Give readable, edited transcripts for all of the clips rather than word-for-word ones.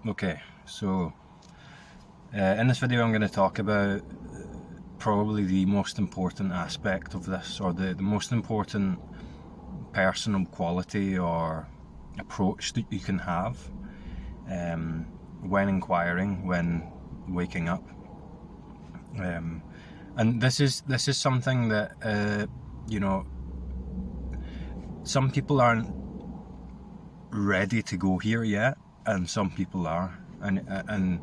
Okay, so in this video I'm going to talk about probably the most important aspect of this, or the most important personal quality or approach that you can have when inquiring, when waking up. And this is something that some people aren't ready to go here yet, and some people are, and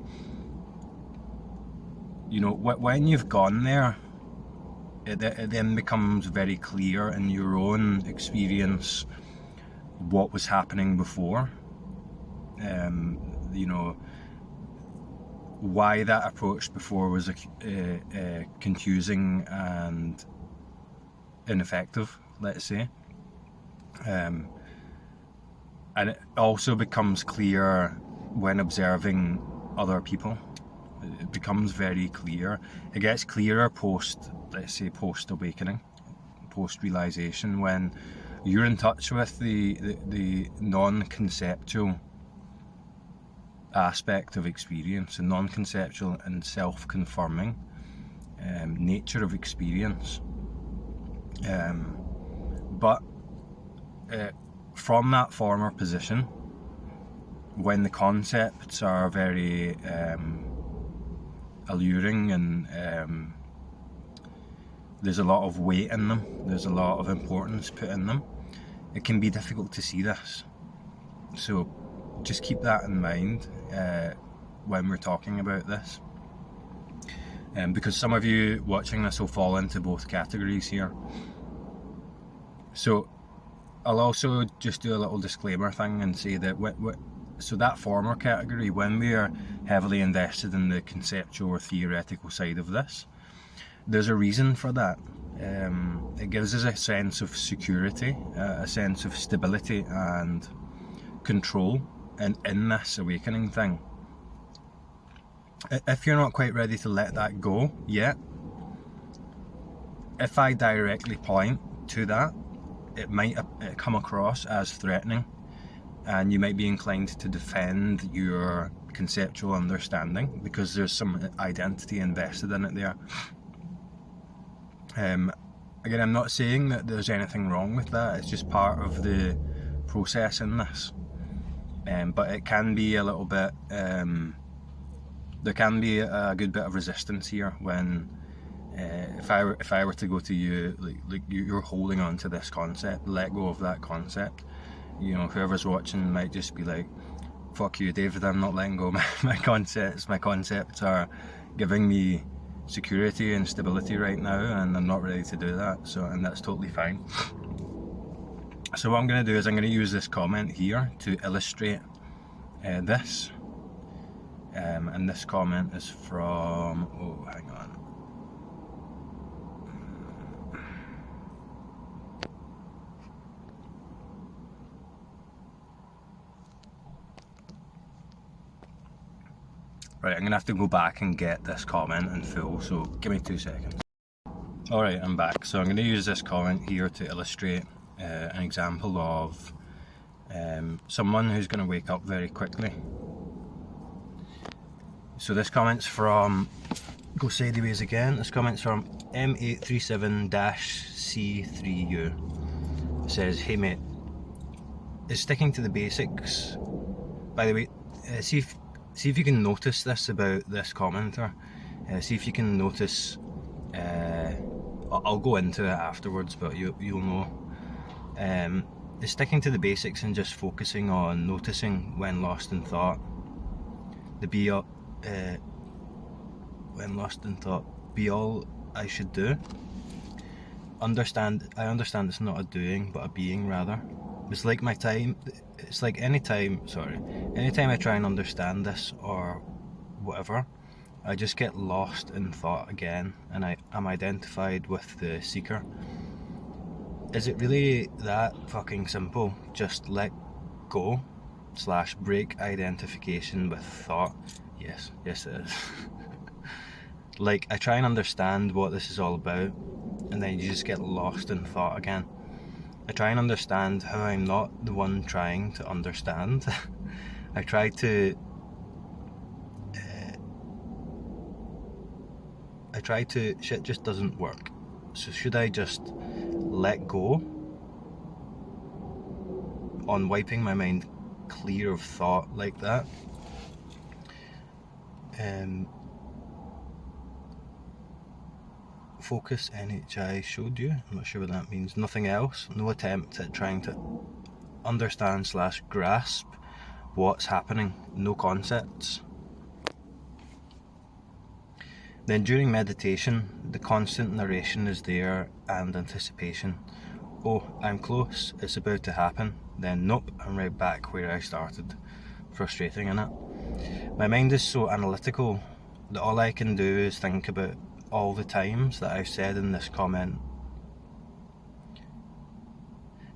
when you've gone there, it then becomes very clear in your own experience what was happening before. Why that approach before was confusing and ineffective, let's say. And it also becomes clear when observing other people. It becomes very clear. It gets clearer post-awakening, post-realization, when you're in touch with the non-conceptual aspect of experience, the non-conceptual and self-confirming nature of experience. But from that former position, when the concepts are very alluring and there's a lot of weight in them, there's a lot of importance put in them, it can be difficult to see this. So just keep that in mind when we're talking about this, because some of you watching this will fall into both categories here. So I'll also just do a little disclaimer thing and say that so that former category, when we are heavily invested in the conceptual or theoretical side of this, there's a reason for that. It gives us a sense of security, a sense of stability and control in this awakening thing. If you're not quite ready to let that go yet, if I directly point to that, it might come across as threatening, and you might be inclined to defend your conceptual understanding because there's some identity invested in it there. Again, I'm not saying that there's anything wrong with that, it's just part of the process in this. But it can be a little bit, there can be a good bit of resistance here when if I were to go to you, like you're holding on to this concept, let go of that concept. Whoever's watching might just be like, fuck you, David, I'm not letting go of my concepts. My concepts are giving me security and stability right now, and I'm not ready to do that. And that's totally fine. So what I'm going to do is I'm going to use this comment here to illustrate this. And this comment is from, hang on. Right, I'm going to have to go back and get this comment in full, so give me 2 seconds. Alright, I'm back. So I'm going to use this comment here to illustrate an example of someone who's going to wake up very quickly. So this comment's from, go sideways again, this comment's from M837-C3U. It says, hey mate, is sticking to the basics, by the way, see if you can notice this about this commenter, see if you can notice, I'll go into it afterwards, but you'll know. Is sticking to the basics and just focusing on noticing when lost in thought. When lost in thought, be all I should do. I understand it's not a doing, but a being rather. It's like anytime I try and understand this or whatever, I just get lost in thought again, and I'm identified with the seeker. Is it really that fucking simple? Just let go / break identification with thought? Yes it is. Like, I try and understand what this is all about, and then you just get lost in thought again. I try and understand how I'm not the one trying to understand. I try to shit just doesn't work. So should I just let go on wiping my mind clear of thought like that? Focus NHI showed you. I'm not sure what that means. Nothing else. No attempt at trying to understand / grasp what's happening. No concepts. Then during meditation, the constant narration is there and anticipation. Oh, I'm close, it's about to happen. Then nope, I'm right back where I started. Frustrating, innit? My mind is so analytical that all I can do is think about all the times that I've said in this comment.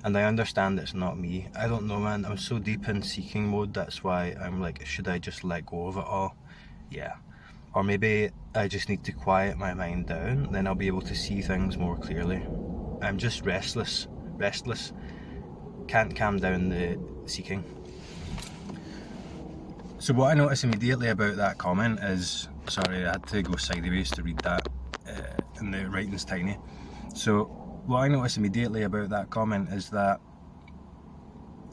And I understand it's not me. I don't know, man. I'm so deep in seeking mode, that's why I'm like, should I just let go of it all? Yeah. Or maybe I just need to quiet my mind down, then I'll be able to see things more clearly. I'm just restless. Can't calm down the seeking. So what I notice immediately about that comment is, sorry, I had to go sideways to read that, and the writing's tiny. So what I notice immediately about that comment is that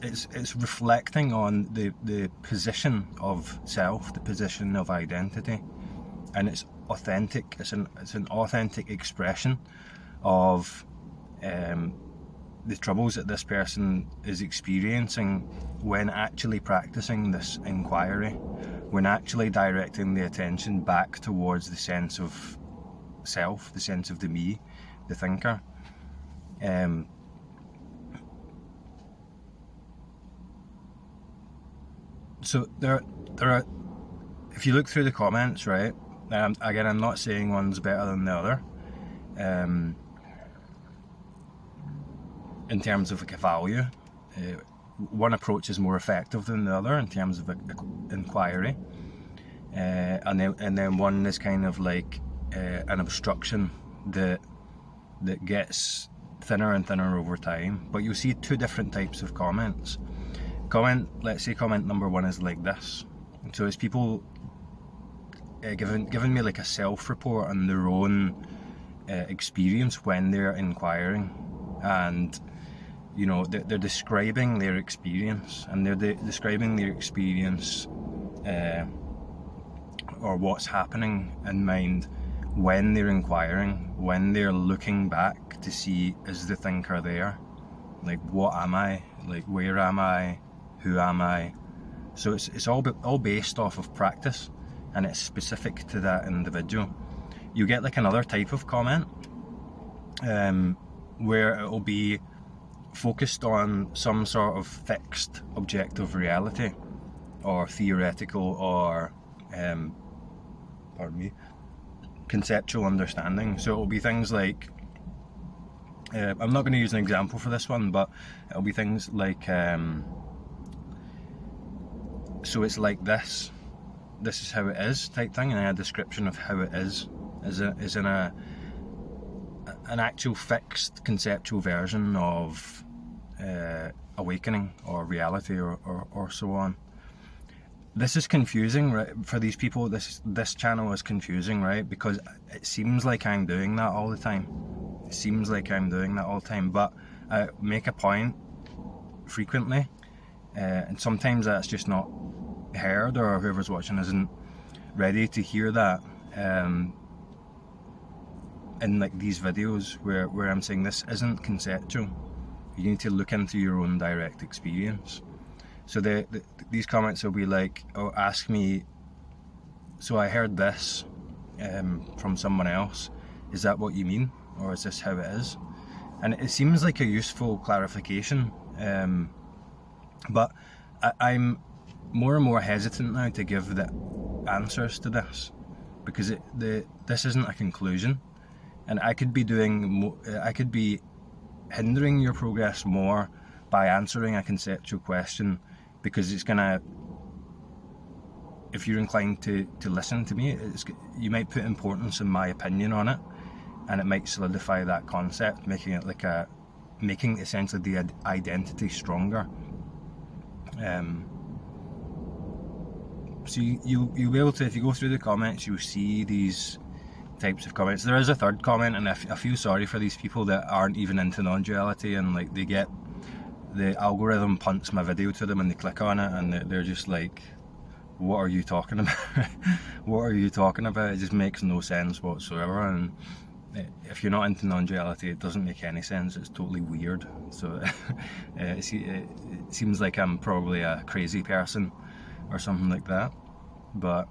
it's reflecting on the position of self, the position of identity, and it's authentic. It's an authentic expression of the troubles that this person is experiencing when actually practicing this inquiry, when actually directing the attention back towards the sense of self, the sense of the me, the thinker. So there are, if you look through the comments, right, again, I'm not saying one's better than the other, in terms of like a value. One approach is more effective than the other in terms of inquiry, and then one is kind of like an obstruction that gets thinner and thinner over time. But you'll see two different types of comments. Let's say comment number one is like this. So it's people giving me like a self-report on their own experience when they're inquiring, and you know, they're describing their experience, and they're describing their experience or what's happening in mind when they're inquiring, when they're looking back to see, is the thinker there? Like, what am I? Like, where am I? Who am I? So it's all based off of practice, and it's specific to that individual. You get like another type of comment where it'll be focused on some sort of fixed objective reality, or theoretical, or conceptual understanding. So it'll be things like, I'm not going to use an example for this one, but it'll be things like, so it's like this is how it is type thing, and a description of how it is in an actual fixed conceptual version of awakening or reality or so on. This is confusing, right? For these people, this channel is confusing, right? Because it seems like I'm doing that all the time. But I make a point frequently, and sometimes that's just not heard, or whoever's watching isn't ready to hear that. In like these videos where I'm saying this isn't conceptual, you need to look into your own direct experience. So these comments will be like, oh, ask me, so I heard this from someone else, is that what you mean, or is this how it is? And it seems like a useful clarification, but I'm more and more hesitant now to give the answers to this, because this isn't a conclusion, and I could be hindering your progress more by answering a conceptual question, because it's gonna, if you're inclined to listen to me, you might put importance in my opinion on it, and it might solidify that concept, making it making essentially the identity stronger. So you'll be able to, if you go through the comments, you'll see these types of comments. There is a third comment, and I feel sorry for these people that aren't even into non-duality, and like they get the algorithm punts my video to them and they click on it and they're just like, what are you talking about? What are you talking about? It just makes no sense whatsoever. And if you're not into non-duality, it doesn't make any sense. It's totally weird. So it seems like I'm probably a crazy person or something like that. But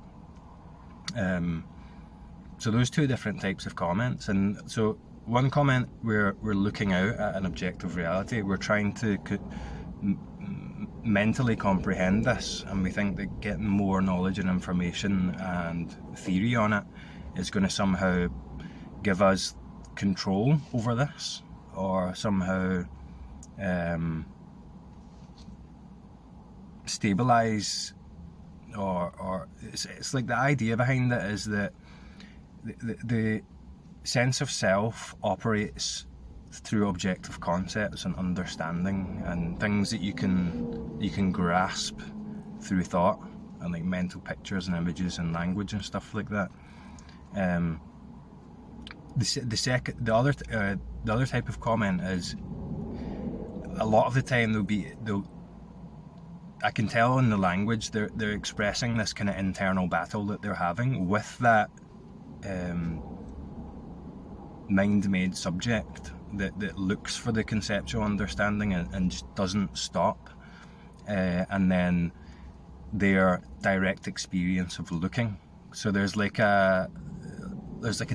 so those two different types of comments. And so one comment, we're looking out at an objective reality. We're trying to mentally comprehend this, and we think that getting more knowledge and information and theory on it is going to somehow give us control over this, or somehow stabilize, or it's like the idea behind it is that the sense of self operates through objective concepts and understanding and things that you can grasp through thought and like mental pictures and images and language and stuff like that. The other type of comment is, a lot of the time I can tell in the language they're expressing this kind of internal battle that they're having with that mind-made subject that looks for the conceptual understanding and just doesn't stop, and then their direct experience of looking. So there's like a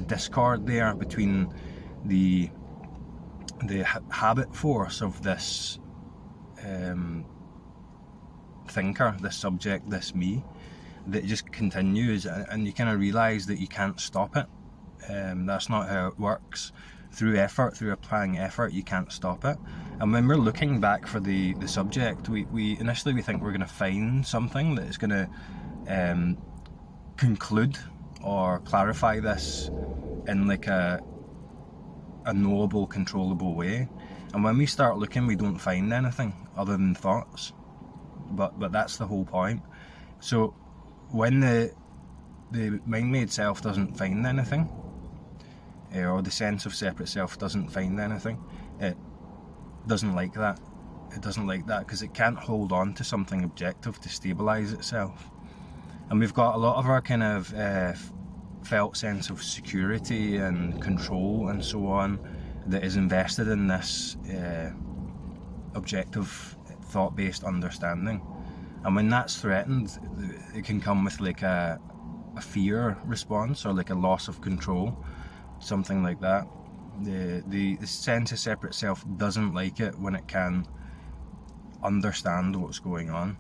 discord there between the habit force of this thinker, this subject, this me, that just continues, and you kind of realise that you can't stop it. That's not how it works. Through applying effort, you can't stop it. And when we're looking back for the subject, we initially think we're going to find something that is going to conclude or clarify this in like a knowable, controllable way. And when we start looking, we don't find anything other than thoughts. But that's the whole point. So when the mind-made self doesn't find anything, or the sense of separate self doesn't find anything, it doesn't like that. It doesn't like that because it can't hold on to something objective to stabilise itself. And we've got a lot of our kind of felt sense of security and control and so on that is invested in this objective thought-based understanding. And when that's threatened, it can come with like a fear response or like a loss of control, something like that. The sense of separate self doesn't like it when it can understand what's going on,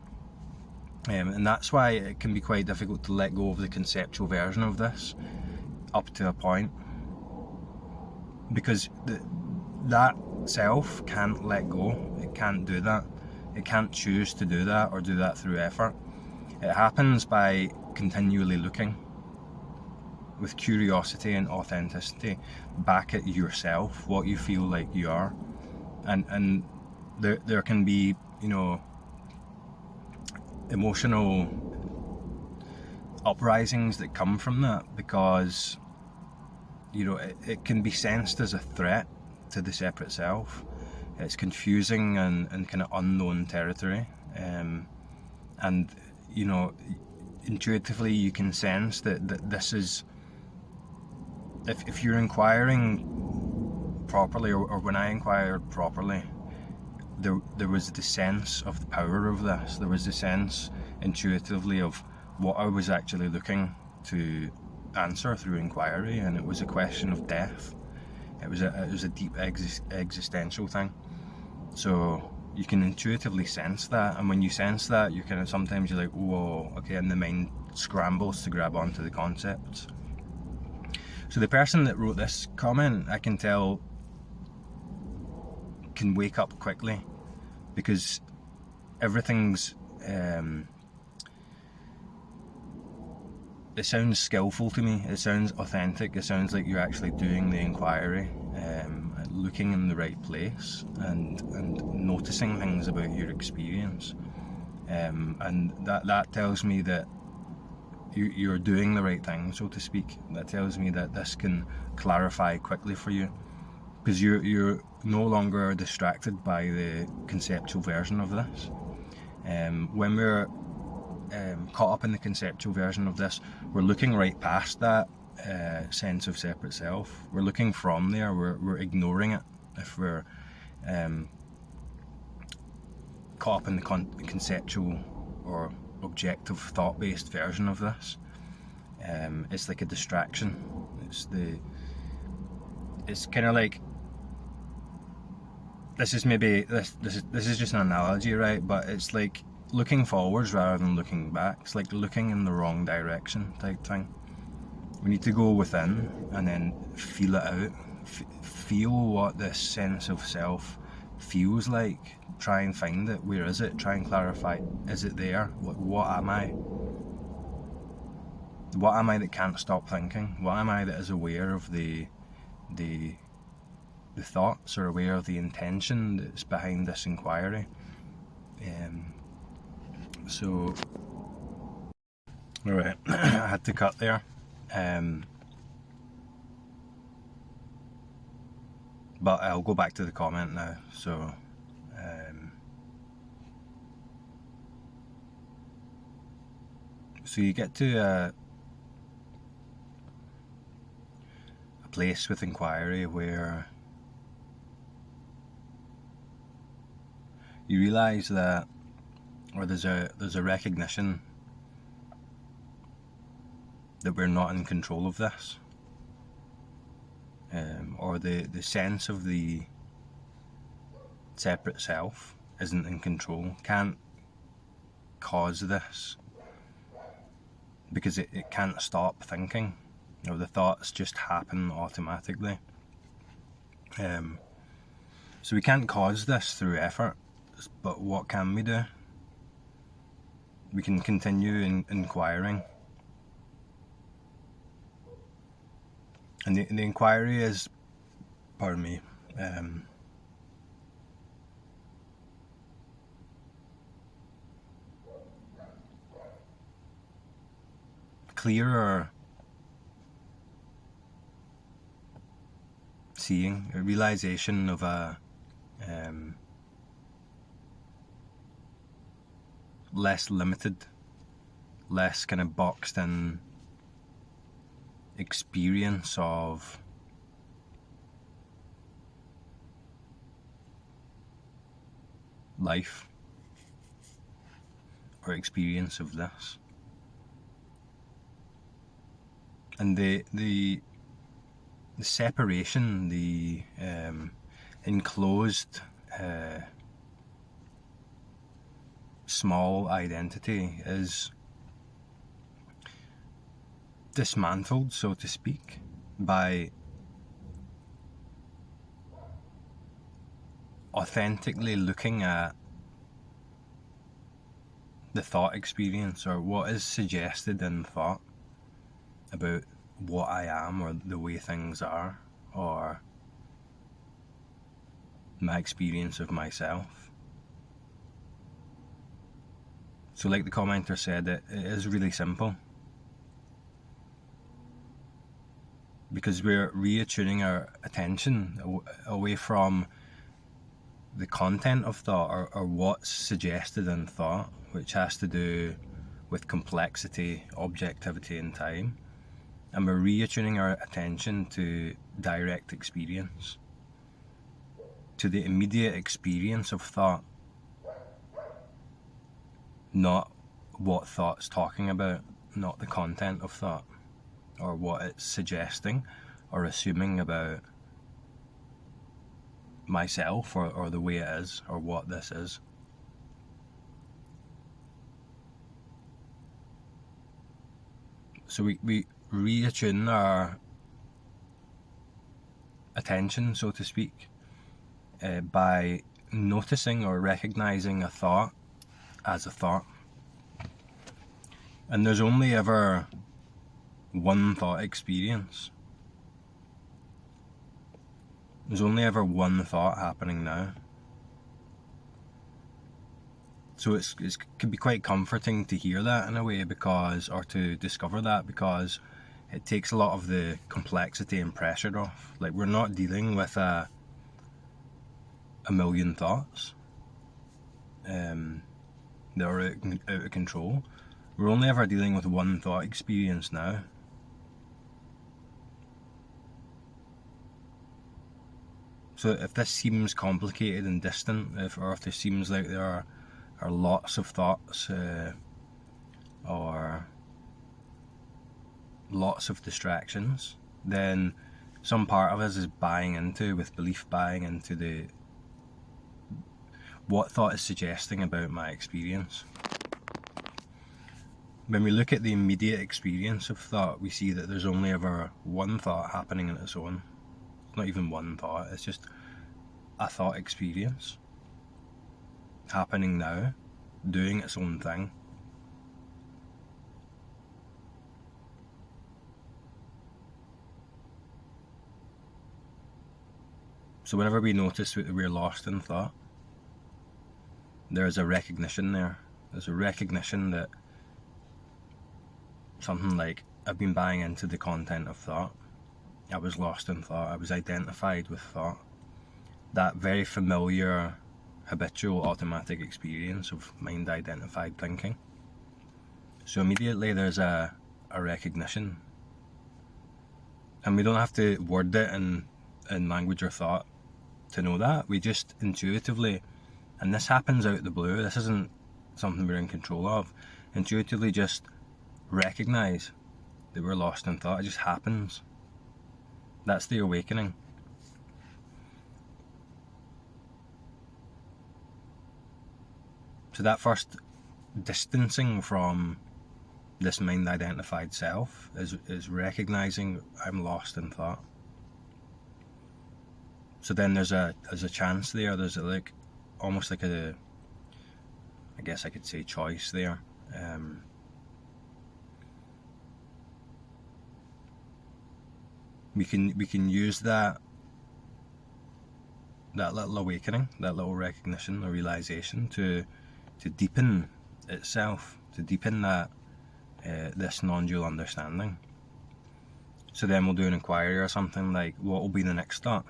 and that's why it can be quite difficult to let go of the conceptual version of this up to a point, because that self can't let go. It can't do that. It can't choose to do that or do that through effort. It happens by continually looking with curiosity and authenticity back at yourself, what you feel like you are. And there can be, emotional uprisings that come from that, because it can be sensed as a threat to the separate self. It's confusing and kind of unknown territory, and intuitively you can sense that this is, if you're inquiring properly, or when I inquired properly, there was the sense of the power of this. There was the sense intuitively of what I was actually looking to answer through inquiry, and it was a question of death. It was a deep existential thing. So you can intuitively sense that, and when you sense that, you kind of sometimes you're like, whoa, okay, and the mind scrambles to grab onto the concepts. So the person that wrote this comment, I can tell, can wake up quickly, because everything's it sounds skillful to me, it sounds authentic, it sounds like you're actually doing the inquiry, looking in the right place and noticing things about your experience, and that tells me that you're doing the right thing, so to speak. That tells me that this can clarify quickly for you, because you're no longer distracted by the conceptual version of this. When we're caught up in the conceptual version of this, we're looking right past that sense of separate self. We're looking from there. We're ignoring it if we're caught up in the conceptual or objective thought-based version of this. It's like a distraction. It's kind of like, this is just an analogy, right? But it's like looking forwards rather than looking back. It's like looking in the wrong direction type thing. We need to go within and then feel it out. Feel what this sense of self feels like. Try and find it. Where is it? Try and clarify. Is it there? What am I? What am I that can't stop thinking? What am I that is aware of the thoughts, or aware of the intention that's behind this inquiry? So, alright, I had to cut there. But I'll go back to the comment now. So, so you get to a place with inquiry where you realise that, or there's a recognition that we're not in control of this, or the sense of the separate self isn't in control, can't cause this, because it can't stop thinking. You know, the thoughts just happen automatically. So we can't cause this through effort, but what can we do? We can continue inquiring. And the inquiry is, pardon me, clearer seeing, a realization of a less limited, less kind of boxed in experience of life, or experience of this. And the separation, the enclosed small identity is dismantled, so to speak, by authentically looking at the thought experience, or what is suggested in thought about what I am, or the way things are, or my experience of myself. So like the commenter said, it is really simple, because we're reattuning our attention away from the content of thought, or what's suggested in thought, which has to do with complexity, objectivity and time, and we're reattuning our attention to direct experience, to the immediate experience of thought, not what thought's talking about, not the content of thought, or what it's suggesting or assuming about myself, or the way it is, or what this is. So we reattune our attention, so to speak, by noticing or recognizing a thought as a thought. And there's only ever one thought experience. There's only ever one thought happening now. So it can be quite comforting to hear that in a way, because, or to discover that, because it takes a lot of the complexity and pressure off. Like, we're not dealing with a million thoughts that are out of control. We're only ever dealing with one thought experience now. So if this seems complicated and distant, or if there seems like there are lots of thoughts or lots of distractions, then some part of us is buying into what thought is suggesting about my experience. When we look at the immediate experience of thought, we see that there's only ever one thought happening on its own. It's not even one thought, it's just a thought experience happening now, doing its own thing. So whenever we notice that we're lost in thought, there's a recognition there. There's a recognition that something like, I've been buying into the content of thought. I was lost in thought. I was identified with thought. That very familiar, habitual, automatic experience of mind-identified thinking. So immediately there's a recognition. And we don't have to word it in language or thought to know that. We just intuitively, and this happens out of the blue, this isn't something we're in control of, intuitively just recognize that we're lost in thought. It just happens. That's the awakening. So that first distancing from this mind-identified self is recognizing I'm lost in thought. So then there's a chance there. There's almost like I guess I could say choice there. We can use that little awakening, that little recognition or realization to deepen itself, to deepen that this non-dual understanding. So then we'll do an inquiry or something like, what will be the next thought?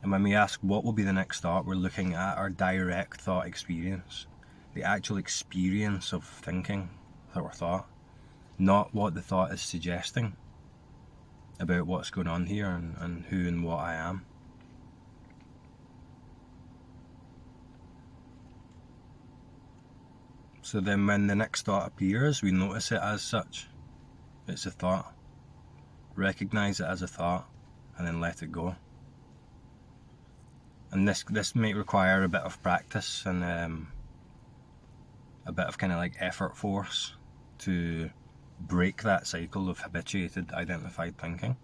And when we ask what will be the next thought, we're looking at our direct thought experience, the actual experience of thinking or thought, not what the thought is suggesting about what's going on here and who and what I am. So then when the next thought appears, we notice it as such. It's a thought. Recognize it as a thought and then let it go. And this may require a bit of practice and a bit of kind of like effort force to break that cycle of habituated identified thinking.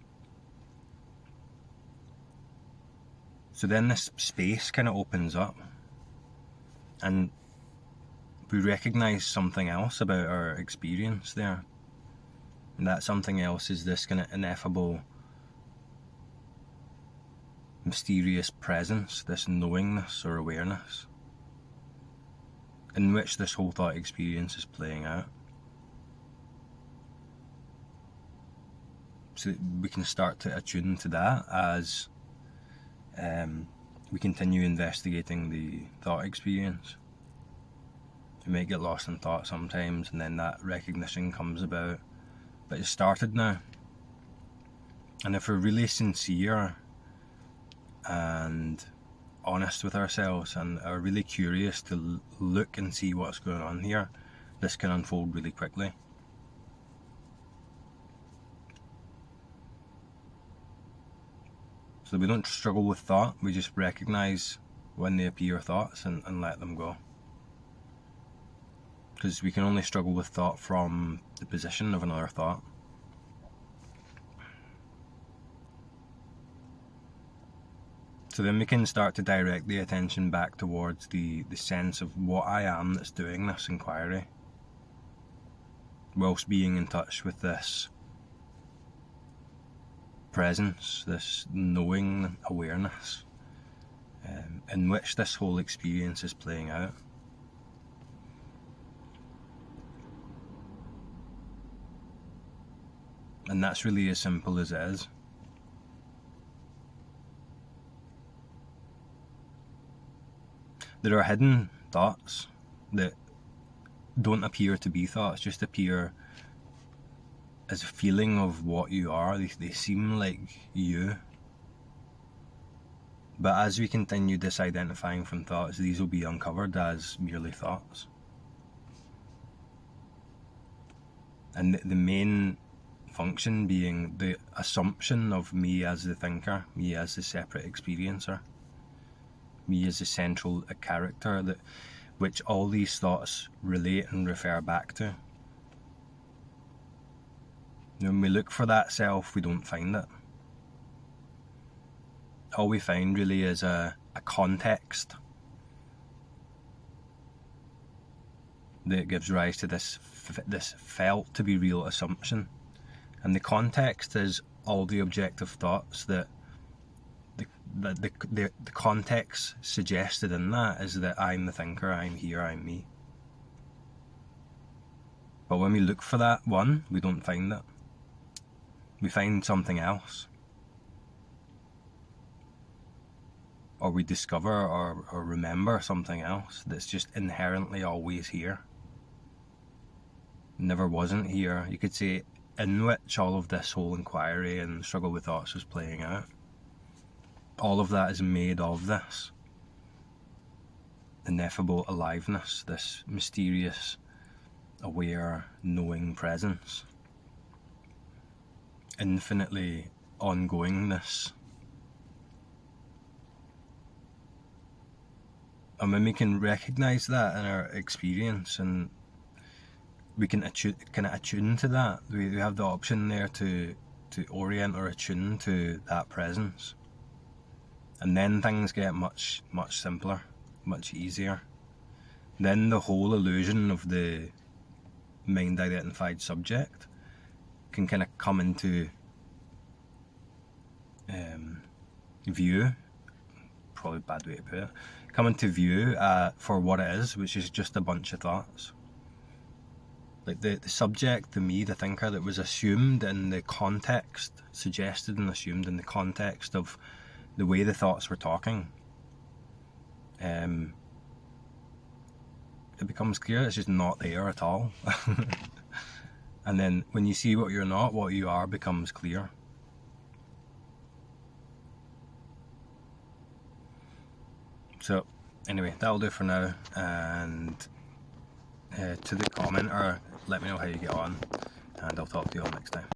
So then this space kind of opens up and we recognize something else about our experience there. And that something else is this kind of ineffable, mysterious presence, this knowingness or awareness in which this whole thought experience is playing out. So we can start to attune to that as we continue investigating the thought experience. We might get lost in thought sometimes, and then that recognition comes about. But it's started now. And if we're really sincere and honest with ourselves and are really curious to look and see what's going on here, this can unfold really quickly. So we don't struggle with thought, we just recognize when they appear thoughts and let them go. Because we can only struggle with thought from the position of another thought. So then we can start to direct the attention back towards the sense of what I am that's doing this inquiry, whilst being in touch with this presence, this knowing awareness in which this whole experience is playing out. And that's really as simple as it is. There are hidden thoughts that don't appear to be thoughts, just appear as a feeling of what you are. They seem like you. But as we continue disidentifying from thoughts, these will be uncovered as merely thoughts. And the main function being the assumption of me as the thinker, me as the separate experiencer, me as the central character, that which all these thoughts relate and refer back to. When we look for that self, we don't find it. All we find really is a context that gives rise to this felt to be real assumption. And the context is all the objective thoughts that the context suggested in that is that I'm the thinker, I'm here, I'm me. But when we look for that one, we don't find it. We find something else. Or we discover or remember something else that's just inherently always here. Never wasn't here. You could say in which all of this whole inquiry and struggle with thoughts was playing out. All of that is made of this ineffable aliveness, this mysterious, aware, knowing presence. Infinitely ongoingness. And when we can recognise that in our experience and we can attune to that, we have the option there to orient or attune to that presence. And then things get much, much simpler, much easier. Then the whole illusion of the mind-identified subject can kind of come into view, probably a bad way to put it, come into view for what it is, which is just a bunch of thoughts. Like the subject, the me, the thinker that was assumed in the context, suggested and assumed in the context of the way the thoughts were talking. It becomes clear it's just not there at all. And then when you see what you're not, what you are becomes clear. So anyway, that'll do for now, and to the commenter, let me know how you get on, and I'll talk to you all next time.